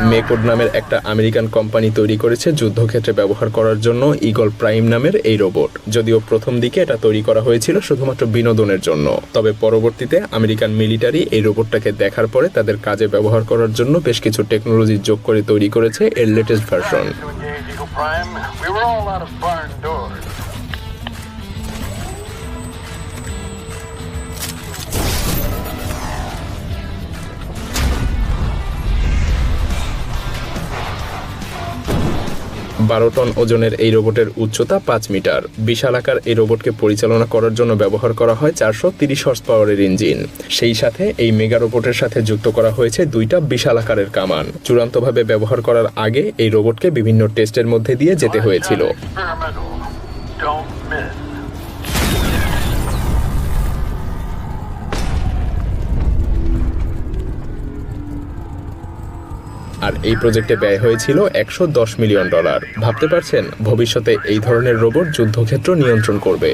মেকোড নামের একটা American company তৈরি করেছে যুদ্ধক্ষেত্রে ব্যবহার করার জন্য ঈগল প্রাইম নামের এই রোবট। যদিও প্রথম দিকে এটা তৈরি করা হয়েছিল শুধুমাত্র বিনোদনের জন্য, তবে পরবর্তীতে আমেরিকান মিলিটারি এই রোবটটাকে দেখার পরে তাদের কাজে ব্যবহার করার জন্য বেশ কিছু টেকনোলজি যোগ করে তৈরি করেছে এর লেটেস্ট ভার্সন। বারো টন ওজনের এই রোবটের উচ্চতা 5 মিটার। বিশাল আকার এই রোবটকে পরিচালনা করার জন্য ব্যবহার করা হয় 430 হর্স পাওয়ারের ইঞ্জিন। সেই সাথে এই মেগা রোবটের সাথে যুক্ত করা হয়েছে 2টা বিশাল আকারের কামান। চূড়ান্তভাবে ব্যবহার করার আগে এই রোবটকে বিভিন্ন টেস্টের মধ্যে দিয়ে যেতে হয়েছিল। আর এই প্রজেক্টে ব্যয় হয়েছিল $110 মিলিয়ন। ভাবতে পারছেন ভবিষ্যতে এই ধরনের রোবট যুদ্ধক্ষেত্র নিয়ন্ত্রণ করবে।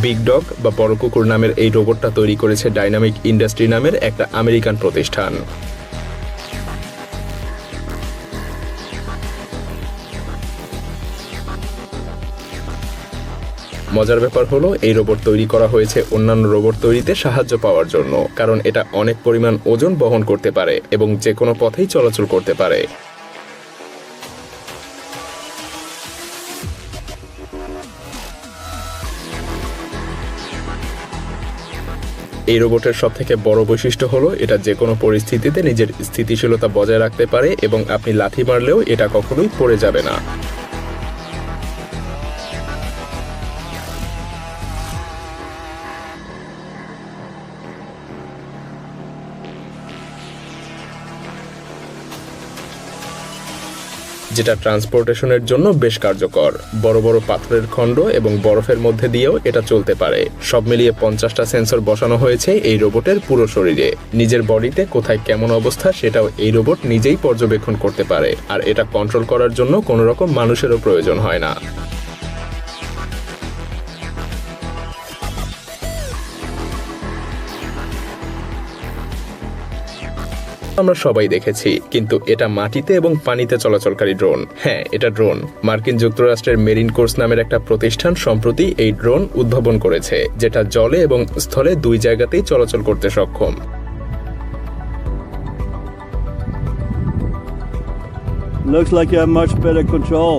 বিগ ডগ বা বড় কুকুর নামের এই রোবটটা তৈরি করেছে ডাইনামিক ইন্ডাস্ট্রি নামের একটা আমেরিকান প্রতিষ্ঠান। মজার ব্যাপার হলো এই রোবট তৈরি করা হয়েছে অন্যান্য রোবট তৈরিতে সাহায্য পাওয়ার জন্য, কারণ এটা অনেক পরিমাণ ওজন বহন করতে পারে এবং যে কোনো পথেই চলাচল করতে পারে। এই রোবটের সবথেকে বড় বৈশিষ্ট্য হলো এটা যে কোনো পরিস্থিতিতে নিজের স্থিতিশীলতা বজায় রাখতে পারে এবং আপনি লাথি মারলেও এটা কখনোই পড়ে যাবে না। যেটা ট্রান্সপোর্টেশনের জন্য বেশ কার্যকর। বড় বড় পাথরের খণ্ড এবং বরফের মধ্যে দিয়েও এটা চলতে পারে। সব মিলিয়ে 50টা সেন্সর বসানো হয়েছে এই রোবটের পুরো শরীরে। নিজের বডিতে কোথায় কেমন অবস্থা সেটাও এই রোবট নিজেই পর্যবেক্ষণ করতে পারে, আর এটা কন্ট্রোল করার জন্য কোনো রকম মানুষেরও প্রয়োজন হয় না। আমরা সবাই দেখেছি, কিন্তু এটা মাটিতে এবং পানিতে চলাচলকারী ড্রোন। হ্যাঁ, এটা ড্রোন। মার্কিন যুক্তরাষ্ট্রের মেরিন কোর্স নামের একটা প্রতিষ্ঠান সম্প্রতি এই ড্রোন উদ্ভাবন করেছে, যেটা জলে এবং স্থলে দুই জায়গাতেই চলাচল করতে সক্ষম। Looks like you have much better control.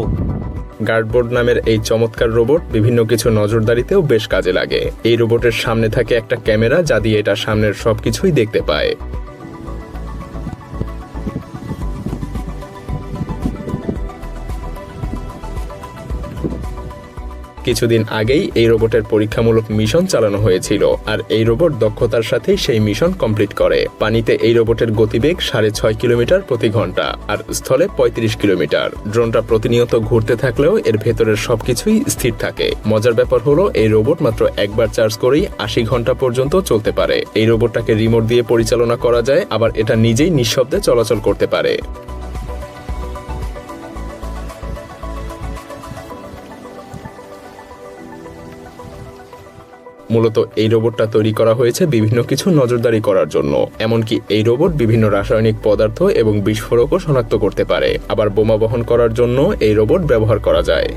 গার্ডবোর্ড নামের এই চমৎকার রোবট বিভিন্ন কিছু নজরদারিতেও বেশ কাজে লাগে। এই রোবটের সামনে থাকে একটা ক্যামেরা, যা দিয়ে এটা সামনের সবকিছুই দেখতে পায়। কিছুদিন আগেই এই রোবটের পরীক্ষামূলক মিশন চালানো হয়েছিল, আর এই রোবট দক্ষতার সাথেই সেই মিশন কমপ্লিট করে। পানিতে এই রোবটের গতিবেগ 6.5 কিলোমিটার প্রতি ঘন্টা, আর স্থলে 35 কিলোমিটার। ড্রোনটা প্রতিনিয়ত ঘুরতে থাকলেও এর ভেতরের সবকিছুই স্থির থাকে। মজার ব্যাপার হলো এই রোবট মাত্র একবার চার্জ করেই 80 ঘন্টা পর্যন্ত চলতে পারে। এই রোবটটাকে রিমোট দিয়ে পরিচালনা করা যায়, আবার এটা নিজেই নিঃশব্দে চলাচল করতে পারে। মূলত এই রোবটটা তৈরি করা হয়েছে বিভিন্ন কিছু নজরদারি করার জন্য। এমনকি এই রোবট বিভিন্ন রাসায়নিক পদার্থ এবং বিস্ফোরকও শনাক্ত করতে পারে। আবার বোমা বহন করার জন্য এই রোবট ব্যবহার করা যায়।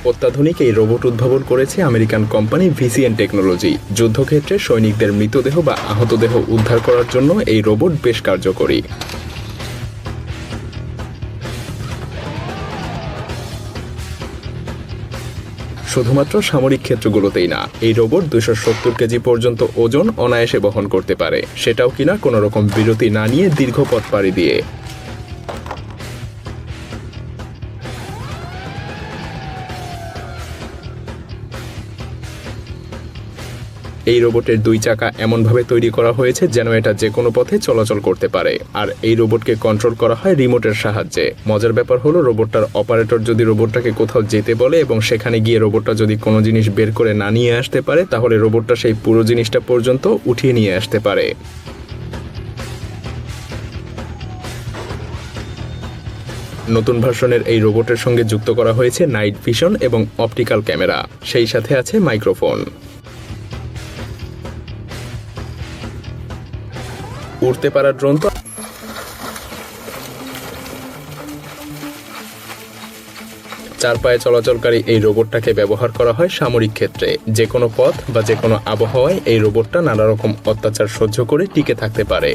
অত্যাধুনিক এই রোবট উদ্ভাবন করেছে আমেরিকান কোম্পানি ভিসিএন টেকনোলজি। যুদ্ধক্ষেত্রে সৈনিকদের মৃতদেহ বা আহত দেহ উদ্ধার করার জন্য এই রোবট বেশ কার্যকরী। শুধুমাত্র সামরিক ক্ষেত্রগুলোতেই না, এই রোবট 270 কেজি পর্যন্ত ওজন অনায়াসে বহন করতে পারে, সেটাও কিনা কোনো রকম বিরতি না নিয়ে দীর্ঘ পথ পাড়ি দিয়ে। এই রোবটের 2 চাকা এমনভাবে তৈরি করা হয়েছে যেন এটা যে কোনো পথে চলাচল করতে পারে, আর এই রোবটকে কন্ট্রোল করা হয় রিমোটের সাহায্যে। মজার ব্যাপার হলো রোবটটার অপারেটর যদি রোবটটাকে কোথাও যেতে বলে এবং সেখানে গিয়ে রোবটটা যদি কোনো জিনিস বের করে না নিয়ে আসতে পারে, তাহলে রোবটটা সেই পুরো জিনিসটা পর্যন্ত উঠিয়ে নিয়ে আসতে পারে। নতুন ভার্সনের এই রোবটের সঙ্গে যুক্ত করা হয়েছে নাইট ভিশন এবং অপটিক্যাল ক্যামেরা, সেই সাথে আছে মাইক্রোফোন। উড়তে পারা ড্রোন তো চার পায়ে চলাচলকারী এই রোবটটাকে ব্যবহার করা হয় সামরিক ক্ষেত্রে। যে কোনো পথ বা যে কোনো আবহাওয়ায় এই রোবটটা নানা রকম অত্যাচার সহ্য করে টিকে থাকতে পারে।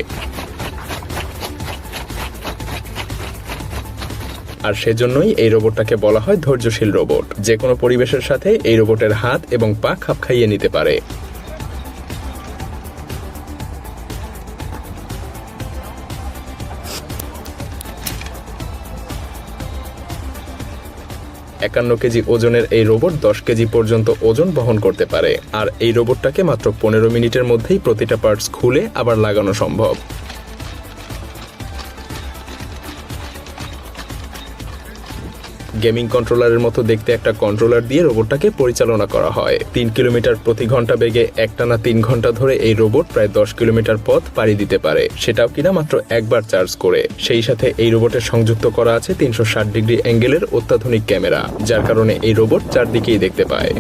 আর সেজন্যই এই রোবটটাকে বলা হয় ধৈর্যশীল রোবট। যে কোনো পরিবেশের সাথে এই রোবটের হাত এবং পা খাপ খাইয়ে নিতে পারে। একান্ন কেজি ওজনের এই রোবট 10 কেজি পর্যন্ত ওজন বহন করতে পারে, আর এই রোবটটাকে মাত্র 15 মিনিটের মধ্যেই প্রতিটা পার্টস খুলে আবার লাগানো সম্ভব। গেমিং কন্ট্রোলারের মতো দেখতে একটা কন্ট্রোলার দিয়ে রোবটটাকে পরিচালনা করা হয়। 3 কিলোমিটার প্রতি ঘন্টা বেগে একটানা 3 ঘন্টা ধরে এই রোবট প্রায় 10 কিলোমিটার পথ পাড়ি দিতে পারে, সেটাও কিনা মাত্র একবার চার্জ করে। সেই সাথে এই রোবটের সংযুক্ত করা আছে 360 ডিগ্রি অ্যাঙ্গেলের অত্যাধুনিক ক্যামেরা, যার কারণে এই রোবট চারদিকেই দেখতে পায়।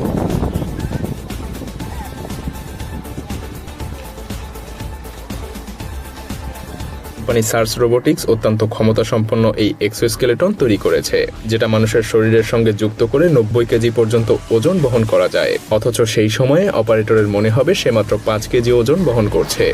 কোম্পানি সার্স রোবোটিক্স অত্যন্ত ক্ষমতাসম্পন্ন এই এক্সোস্কেলেটন তৈরি করেছে, যেটা মানুষের শরীরের সঙ্গে যুক্ত করে 90 কেজি পর্যন্ত ওজন বহন করা যায়, অথচ সেই সময়ে অপারেটরের মনে হবে সে মাত্র 5 কেজি ওজন বহন করছে।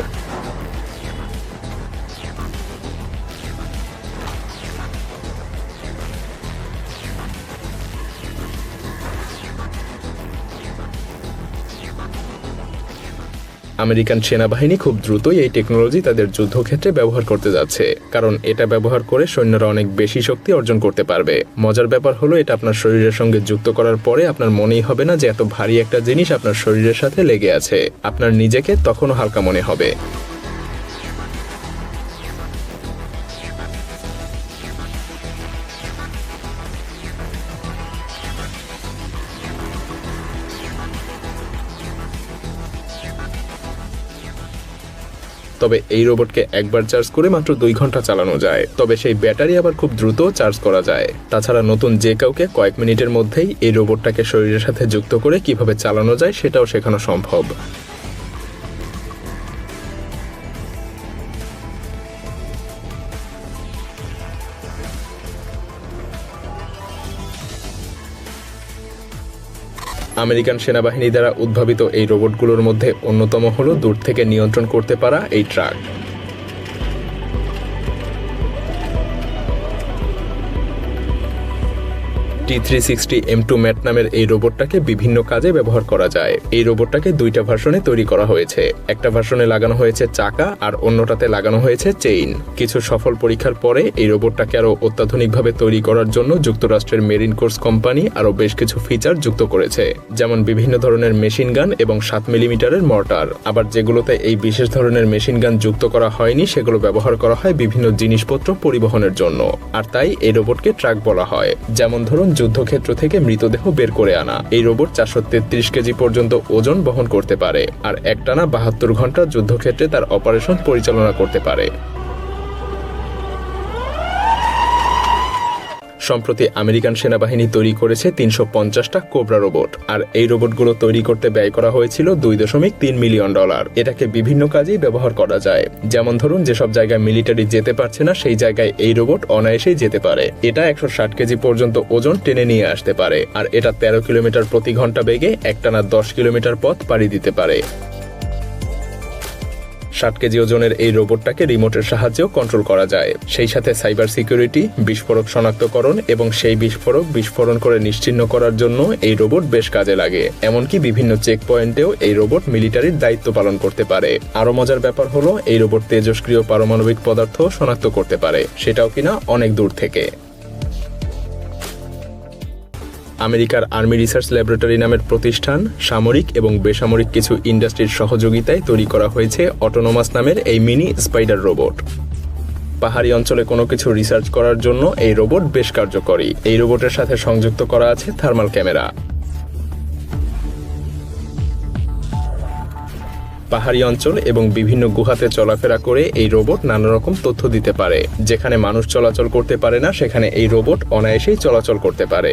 আমেরিকান সেনাবাহিনী খুব দ্রুতই এই টেকনোলজি তাদের যুদ্ধক্ষেত্রে ব্যবহার করতে যাচ্ছে, কারণ এটা ব্যবহার করে সৈন্যরা অনেক বেশি শক্তি অর্জন করতে পারবে। মজার ব্যাপার হলো এটা আপনার শরীরের সঙ্গে যুক্ত করার পরে আপনার মনেই হবে না যে এত ভারী একটা জিনিস আপনার শরীরের সাথে লেগে আছে, আপনার নিজেকে তখনও হালকা মনে হবে। তবে এই রোবটকে একবার চার্জ করে মাত্র 2 ঘন্টা চালানো যায়, তবে সেই ব্যাটারি আবার খুব দ্রুত চার্জ করা যায়। তাছাড়া নতুন যে কাউকে কয়েক মিনিটের মধ্যেই এই রোবটটাকে শরীরের সাথে যুক্ত করে কিভাবে চালানো যায় সেটাও শেখানো সম্ভব। আমেরিকান সেনাবাহিনী দ্বারা উদ্ভাবিত এই রোবটগুলোর মধ্যে অন্যতম হলো দূর থেকে নিয়ন্ত্রণ করতে পারা এই ট্রাক। T360 M2 ম্যাট নামের এই রোবটটাকে বিভিন্ন কাজে ব্যবহার করা যায়। এই রোবটটাকে 2টা ভার্সনে তৈরি করা হয়েছে। একটা ভার্সনে লাগানো হয়েছে চাকা আর অন্যটাতে লাগানো হয়েছে চেইন। কিছু সফল পরীক্ষার পরে এই রোবটটাকে আরো অত্যাধুনিকভাবে তৈরি করার জন্য যুক্তরাষ্ট্রের মেরিন কোর্স কোম্পানি আরো বেশ কিছু ফিচার যুক্ত করেছে, যেমন বিভিন্ন ধরনের মেশিন গান এবং 7 মিলিমিটারের মর্টার। আবার যেগুলোতে এই বিশেষ ধরনের মেশিন গান যুক্ত করা হয়নি সেগুলো ব্যবহার করা হয় বিভিন্ন জিনিসপত্র পরিবহনের জন্য, আর তাই এই রোবটকে ট্রাক বলা হয়। যেমন ধরুন যুদ্ধক্ষেত্র থেকে মৃতদেহ বের করে আনা। এই রোবট 433 কেজি পর্যন্ত ওজন বহন করতে পারে আর একটানা 72 ঘন্টা যুদ্ধক্ষেত্রে তার অপারেশন পরিচালনা করতে পারে। সম্প্রতি আমেরিকান সেনাবাহিনী তৈরি করেছে 350টা কোবরা রোবট, আর এই রোবটগুলো তৈরি করতে ব্যয় করা হয়েছিল $2.3 মিলিয়ন। এটাকে বিভিন্ন কাজেই ব্যবহার করা যায়, যেমন ধরুন যেসব জায়গায় মিলিটারি যেতে পারছে না সেই জায়গায় এই রোবট অনায়াসেই যেতে পারে। এটা 160 কেজি পর্যন্ত ওজন টেনে নিয়ে আসতে পারে, আর এটা 13 কিলোমিটার প্রতি ঘন্টা বেগে একটানা 10 কিলোমিটার পথ পাড়ি দিতে পারে। 60 কেজি ওজনের এই রোবটটাকে রিমোটের সাহায্যেও কন্ট্রোল করা যায়। সেই সাথে সাইবার সিকিউরিটি, বিস্ফোরক শনাক্তকরণ এবং সেই বিস্ফোরক বিস্ফোরণ করে নিশ্চিহ্ন করার জন্য এই রোবট বেশ কাজে লাগে। এমনকি বিভিন্ন চেক পয়েন্টেও এই রোবট মিলিটারির দায়িত্ব পালন করতে পারে। আরো মজার ব্যাপার হলো এই রোবট তেজস্ক্রিয় পারমাণবিক পদার্থ শনাক্ত করতে পারে, সেটাও কিনা অনেক দূর থেকে। আমেরিকার আর্মি রিসার্চ ল্যাবরেটরি নামের প্রতিষ্ঠান, সামরিক এবং বেসামরিক কিছু ইন্ডাস্ট্রির সহযোগিতায় তৈরি করা হয়েছে অটোনোমাস নামের এই মিনি স্পাইডার রোবট। পাহাড়ি অঞ্চলে কোনো কিছু রিসার্চ করার জন্য এই রোবট বেশ কার্যকরী। এই রোবটের সাথে সংযুক্ত করা আছে থার্মাল ক্যামেরা। পাহাড়ি অঞ্চল এবং বিভিন্ন গুহাতে চলাফেরা করে এই রোবট নানা রকম তথ্য দিতে পারে। যেখানে মানুষ চলাচল করতে পারে না, সেখানে এই রোবট অনায়াসেই চলাচল করতে পারে।